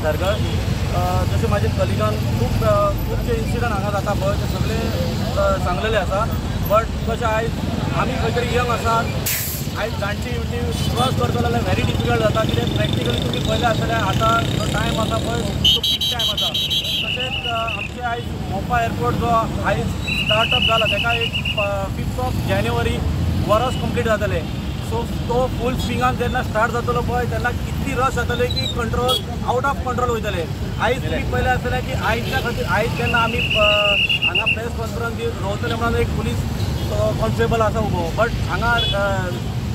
धारगळ जशें म्हाजे कलिगान खूबशे इन्सिडंट हांगा जाता पळय ते सगळे सांगलेले आसा। बट कशें आयज आमी खंय तरी यंग आसात, आयज जाणटी क्रॉस करता जाल्यार व्हेरी डिफिकल्ट जाता, कित्याक प्रॅक्टिकली तुमी पळयलें आसल्यार आतां जो टायम आसा पळय तो पीक टायम आसा। तशेंच आमचे आयज मोपा एअरपोर्ट जो आयज स्टार्टअप जाला ताका एक 5 जानेवारी वर्स कंप्लीट जातले। सो तो फूल स्विंगान जेन्ना स्टार्ट जातलो पळय तेन्ना कितली रश जातले की कंट्रोल आउट ऑफ कंट्रोल वयतले। आयज तुमी पळयलें आसतलें की आयजच्या खातीर आयज जेन्ना आमी हांगा प्रेस कॉन्फरन्स रावतले म्हणून एक पुलीस कॉन्स्टेबल आसा उबो, बट हांगा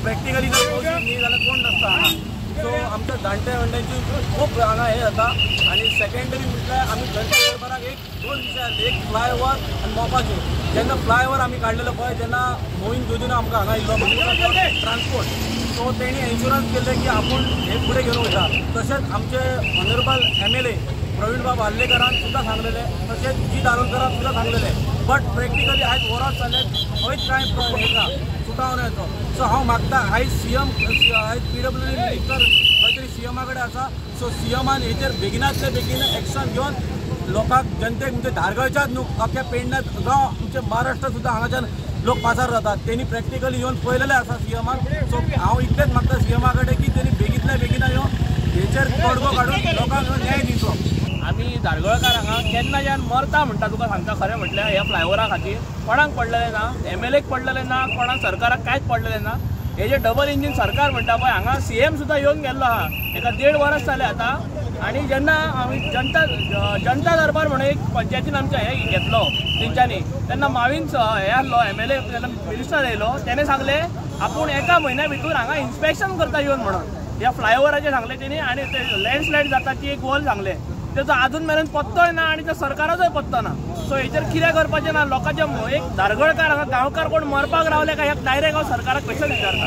प्रॅक्टिकली जर न्ही जाल्यार कोण नासता हांगा। सो आमच्या जाणट्या वणट्यांची खूब हांगा हें जाता। आनी सेकेंडरी म्हटल्यार आमी घरच्या दरबाराक एक 2 विशय आसले, एक फ्लायओवर आनी मोपाचे। जेन्ना फ्लायओवर आमी काडलेलो पळय तेन्ना मोहीन जोजून आमकां हांगा येयल्लो ट्रान्सपोर्ट, सो तेणी इन्शुरन्स केल्ले की आपूण हे फुडें घेवन वयता। तशेंच आमचे ऑनरेबल MLA प्रवीण बाब आल्लेकरान सुद्दां सांगलेले, तशेंच जी दारोलकरान सुद्दां सांगलेले। बट प्रॅक्टिकली आयज वरात जाले खंयच कांय हेका सुटाव येतो। सो हांव मागता आयज CM आयज PWD मिनिस्टर खंय तरी CMा कडेन आसा, सो CMान हेचेर बेगिनातले बेगीन एक्शन घेवन लोकांक जनतेक म्हणजे धारगळच्याच न्हू अख्ख्या पेडण्यात गांव आमचे महाराष्ट्र सुद्दां हांगाच्यान लोक पासार जातात, तेणी प्रॅक्टिकली येवन पळयलेले आसा CMान। सो हांव इतलेंच मागता CMा कडेन की तेणी बेगितल्या बेगिना येवन हेचेर तोडगो काडून लोकांक न्याय दिवचो। आमी धारगळकार हांगा केन्नाच्यान मरता म्हणटा, तुका सांगता खरें म्हटल्यार ह्या फ्लायओवरा खातीर कोणाक पडलेलें ना, MLAक पडलेलें ना, कोणाक सरकाराक कांयच पडलेलें ना। हे जे डबल इंजीन सरकार म्हणटा पळय हांगा CM सुद्दां येवन गेल्लो आहा, हेका 1.5 वर्स जालें आतां। आनी जेन्ना आमी जनता दरबार म्हणून एक पंचायतीन आमच्या हे घेतलो तेंच्यांनी, तेन्ना मावीन हे आसलो MLA जेन्ना मिनिस्टर येयलो तेणें सांगलें आपूण एका म्हयन्या भितर हांगा इन्स्पेक्शन करता येवन म्हणून ह्या फ्लायओवराचेर सांगलें तेणी। आनी ते लँडस्लायड जाता ती एक गोल सांगलें, तेजो अजून मेरेन पत्तोय ना आनी त्या सरकाराचोय पत्तो ना। सो हेचेर कितें करपाचें ना, लोकांचे एक धारगळकार हांगा गांवकार कोण मरपाक रावले काय ह्या डायरेक्ट हांव सरकाराक क्वेश्चन विचारता।